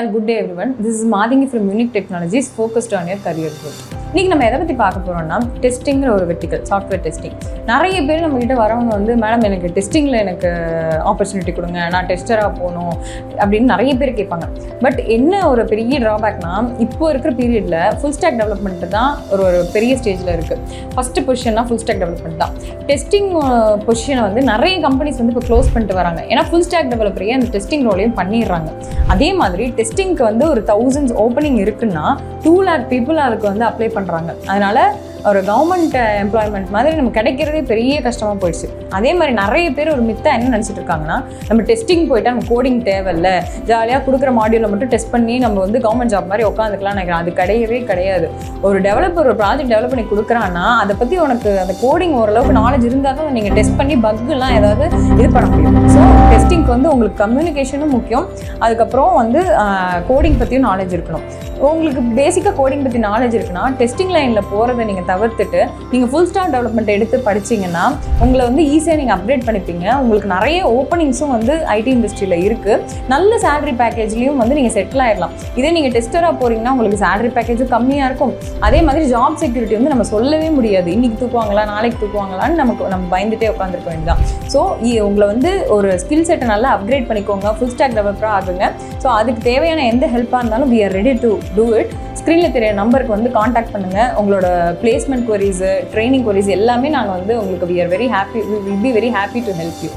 Good day everyone. This is Madhingi from UNIQ Technologies focused on your career growth. இன்னைக்கு நம்ம எதை பற்றி பார்க்க போகிறோம்னா டெஸ்டிங்கிற ஒரு வெர்டிக்கல் சாஃப்ட்வேர் டெஸ்டிங். நிறைய பேர் நம்மகிட்ட வரவங்க வந்து மேடம் எனக்கு டெஸ்டிங்கில் எனக்கு ஆப்பர்ச்சுனிட்டி கொடுங்க, நான் டெஸ்டராக போகணும் அப்படின்னு நிறைய பேர் கேட்பாங்க. பட் என்ன ஒரு பெரிய ட்ராபேக்னா இப்போ இருக்கிற பீரியடில் ஃபுல் ஸ்டாக் டெவலப்மெண்ட் தான் ஒரு பெரிய ஸ்டேஜில் இருக்குது. ஃபஸ்ட்டு பொசிஷன்னா ஃபுல் ஸ்டாக் டெவலப்மெண்ட் தான். டெஸ்டிங் பொசிஷனை வந்து நிறைய கம்பெனிஸ் வந்து இப்போ க்ளோஸ் பண்ணிட்டு வராங்க. ஏன்னா ஃபுல் ஸ்டாக் டெவலப்பரையே அந்த டெஸ்டிங் ரோலையும் பண்ணிடுறாங்க. அதே மாதிரி டெஸ்டிங்க்கு வந்து ஒரு 1000s ஓப்பனிங் இருக்குன்னா 2 lakh people அதுக்கு வந்து அப்ளை பண்ணுறாங்க. அதனால் ஒரு கவர்மெண்ட் எம்ப்ளாய்மெண்ட் மாதிரி நம்ம கிடைக்கிறதே பெரிய கஷ்டமாக போயிடுச்சு. அதே மாதிரி நிறைய பேர் ஒரு மித்தா என்ன நினச்சிட்டு இருக்காங்கன்னா, நம்ம டெஸ்டிங் போயிட்டா நம்ம கோடிங் தேவையில்லை, ஜாலியாக கொடுக்குற மாடியூலை மட்டும் டெஸ்ட் பண்ணி நம்ம வந்து கவர்மெண்ட் ஜாப் மாதிரி உட்காந்துக்கலாம் நினைக்கிறேன். அது கிடையவே கிடையாது. ஒரு டெவலப்பர் ஒரு ப்ராஜெக்ட் டெவலப் பண்ணி கொடுக்குறான்னா அதை பற்றி உனக்கு அந்த கோடிங் ஓரளவுக்கு நாலேஜ் இருந்தால் தான் நீங்கள் டெஸ்ட் பண்ணி பக்குலாம் ஏதாவது இது பண்ண முடியும். ஸோ டெஸ்டிங்க்கு வந்து உங்களுக்கு கம்யூனிகேஷனும் முக்கியம், அதுக்கப்புறம் வந்து கோடிங் பற்றியும் நாலேஜ் இருக்கணும். உங்களுக்கு பேசிக்காக கோடிங் பற்றி நாலேஜ் இருக்குன்னா டெஸ்டிங் லைனில் போகிறத நீங்கள் தவிர்த்துட்டு நீங்கள் ஃபுல் ஸ்டாக் டெவலப்மெண்ட் எடுத்து படிச்சிங்கன்னா உங்களை வந்து ஈஸியாக நீங்கள் அப்டேட் பண்ணிப்பீங்க. உங்களுக்கு நிறைய ஓப்பனிங்ஸும் வந்து ஐடி இண்டஸ்ட்ரியில் இருக்குது. நல்ல சேலரி பேக்கேஜ்லேயும் வந்து நீங்கள் செட்டில் ஆகிடலாம். இதே நீங்கள் டெஸ்டராக போகிறீங்கன்னா உங்களுக்கு சேலரி பேக்கேஜும் கம்மியாக இருக்கும். அதே மாதிரி ஜாப் செக்யூரிட்டி வந்து நம்ம சொல்லவே முடியாது. இன்றைக்கி தூக்குவாங்களா நாளைக்கு தூக்குவாங்களான்னு நம்ம பயந்துகிட்டே உட்காந்துருக்க வேண்டியதான். ஸோ உங்களை வந்து ஒரு ஸ்கில் செட்டை நல்லா அப்கிரேட் பண்ணிக்கோங்க, ஃபுல் ஸ்டாக் டெவலப்பராக ஆகுங்க. ஸோ அதுக்கு தேவையான எந்த ஹெல்ப்பாக இருந்தாலும் we are ready to do it. ஸ்க்ரீனில் தெரிய நம்பருக்கு வந்து காண்டாக்ட் பண்ணுங்கள். உங்களோட பிளேஸ்மெண்ட் குவரிஸு, ட்ரைனிங் குவரிஸ் எல்லாமே நாங்கள் வந்து உங்களுக்கு we will be very happy to help you.